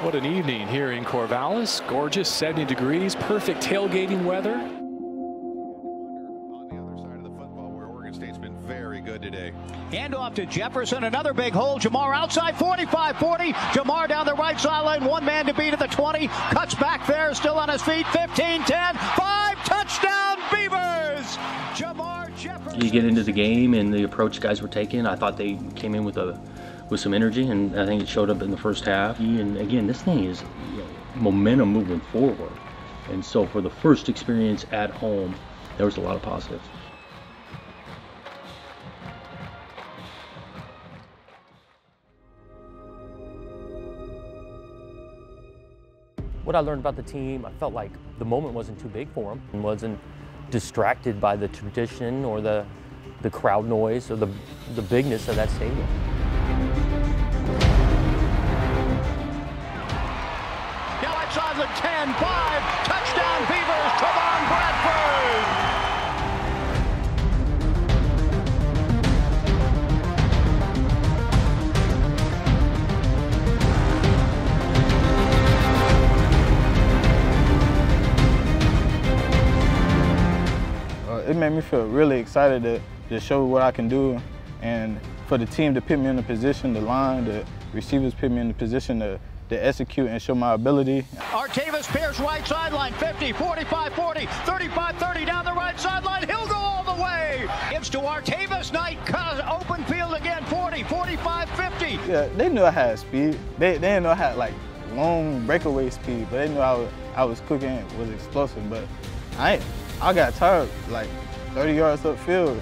What an evening here in Corvallis. Gorgeous, 70 degrees, perfect tailgating weather. On the other side of the football, where Oregon State's been very good today. Handoff to Jefferson, another big hole. Jamar outside, 45-40. Jamar down the right sideline, one man to beat at the 20. Cuts back there, still on his feet. 15-10, 5, touchdown Beavers! Jamar Jefferson. You get into the game and the approach guys were taking. I thought they came in with some energy, and I think it showed up in the first half. And again, this thing is momentum moving forward. And so for the first experience at home, there was a lot of positives. What I learned about the team, I felt like the moment wasn't too big for them and wasn't distracted by the tradition or the crowd noise or the bigness of that stadium. Now outside the 10, 5, touchdown Beavers, Trevon Bradford! It made me feel really excited to show what I can do, and for the team to put me in the position, the line, the receivers put me in the position to execute and show my ability. Artavis Pierce, right sideline, 50, 45, 40, 35, 30, down the right sideline. He'll go all the way. Gives to Artavis, Knight, open field again, 40, 45, 50. Yeah, they knew I had speed. They didn't know I had like long breakaway speed, but they knew I was quick and was explosive. But I got tired like 30 yards upfield.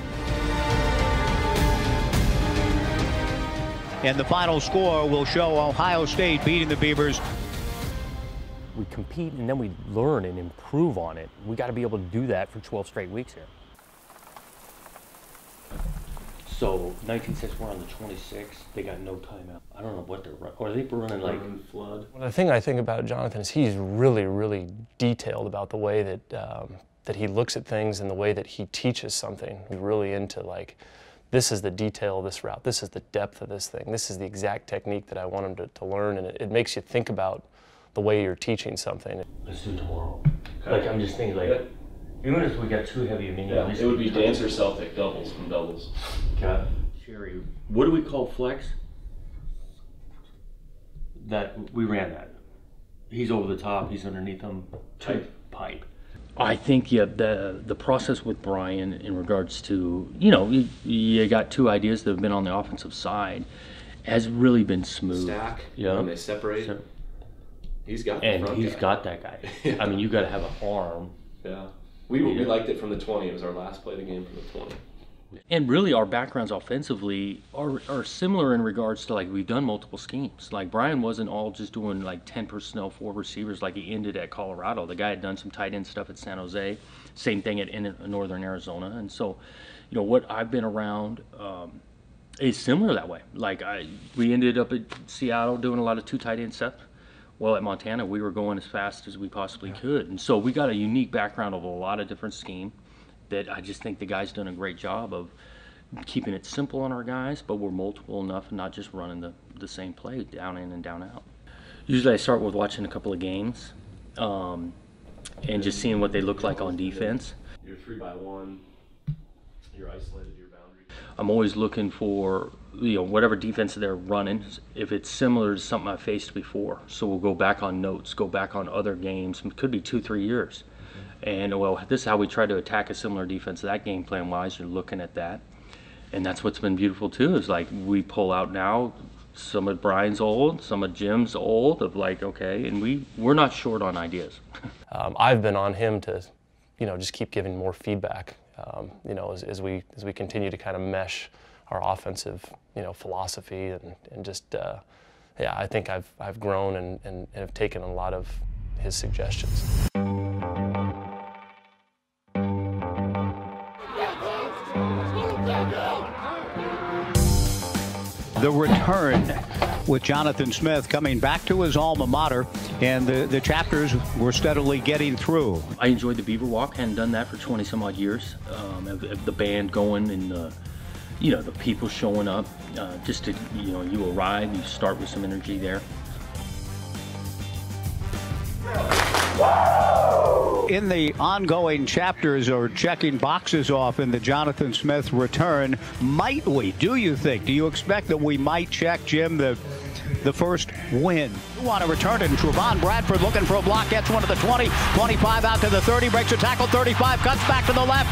And the final score will show Ohio State beating the Beavers. We compete and then we learn and improve on it. We got to be able to do that for 12 straight weeks here. So 1964 on the 26th, they got no timeout. I don't know what they're running. Or are they running like flood? Well, the thing I think about Jonathan is he's really, really detailed about the way that that he looks at things and the way that he teaches something. He's really into like, this is the detail of this route, this is the depth of this thing, this is the exact technique that I want him to learn, and it makes you think about the way you're teaching something. Let's do tomorrow. Okay. Like I'm just thinking like, even if we got too heavy, it would be dancer Celtic doubles from doubles. Okay. Sherry, what do we call flex? That we ran that. He's over the top, he's underneath him. Pipe. I think the process with Brian in regards to, you got two ideas that have been on the offensive side has really been smooth. Stack, yeah. When they separate. So, he's got the and front he's guy. Got that guy. Yeah. I mean, you got to have an arm. Yeah. We liked it from the 20. It was our last play of the game from the 20. And really our backgrounds offensively are similar in regards to like we've done multiple schemes. Like Brian wasn't all just doing like 10 personnel, 4 receivers like he ended at Colorado. The guy had done some tight end stuff at San Jose, same thing in Northern Arizona. And so, what I've been around is similar that way. Like we ended up at Seattle doing a lot of 2 tight end stuff. Well, at Montana, we were going as fast as we possibly could. And so we got a unique background of a lot of different scheme that I just think the guy's done a great job of keeping it simple on our guys, but we're multiple enough and not just running the same play down in and down out. Usually I start with watching a couple of games and just seeing what they look like on defense. You're 3-by-1, you're isolated, your boundary. I'm always looking for whatever defense they're running, if it's similar to something I faced before. So we'll go back on notes, go back on other games. It could be 2-3 years. And well, this is how we try to attack a similar defense. That game plan wise, you're looking at that. And that's what's been beautiful too, is like we pull out now some of Brian's old, some of Jim's old, of like, okay, and we're not short on ideas. I've been on him to, just keep giving more feedback, as we continue to kind of mesh our offensive, philosophy and just, I think I've grown and have taken a lot of his suggestions. The return with Jonathan Smith coming back to his alma mater, and the chapters were steadily getting through. I enjoyed the Beaver Walk. Hadn't done that for 20 some odd years. The band going and the people showing up. Just to you arrive, you start with some energy there. In the ongoing chapters or checking boxes off in the Jonathan Smith return, might we, do you expect that we might check, Jim, the first win? You want to return it, and Trevon Bradford looking for a block, gets one to the 20, 25 out to the 30, breaks a tackle, 35, cuts back to the left.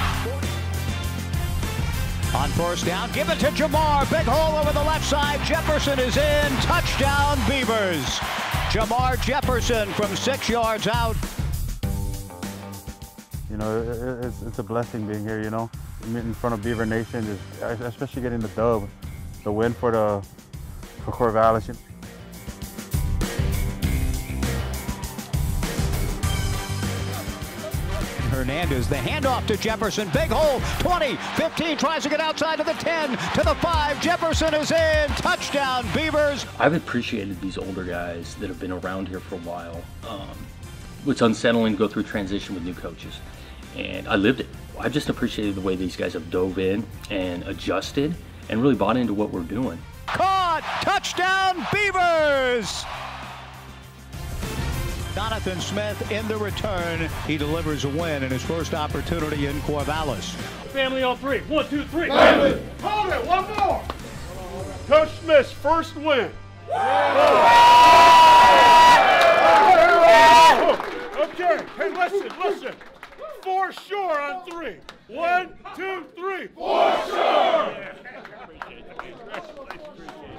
On first down, give it to Jamar, big hole over the left side, Jefferson is in, touchdown Beavers. Jamar Jefferson from 6 yards out. You know, it's a blessing being here, you know, in front of Beaver Nation, especially getting the dub, the win for Corvallis. Hernandez, the handoff to Jefferson, big hole, 20, 15, tries to get outside to the 10, to the 5, Jefferson is in, touchdown Beavers. I've appreciated these older guys that have been around here for a while. It's unsettling to go through transition with new coaches, and I lived it. I just appreciated the way these guys have dove in and adjusted and really bought into what we're doing. Caught, touchdown Beavers! Jonathan Smith in the return. He delivers a win in his first opportunity in Corvallis. Family on 3. 1, 2, 3. Family. Hold it. One more. Coach Smith's first win. Okay. Hey, listen. For sure on 3. 1, 2, 3. For sure. Appreciate it. Congratulations.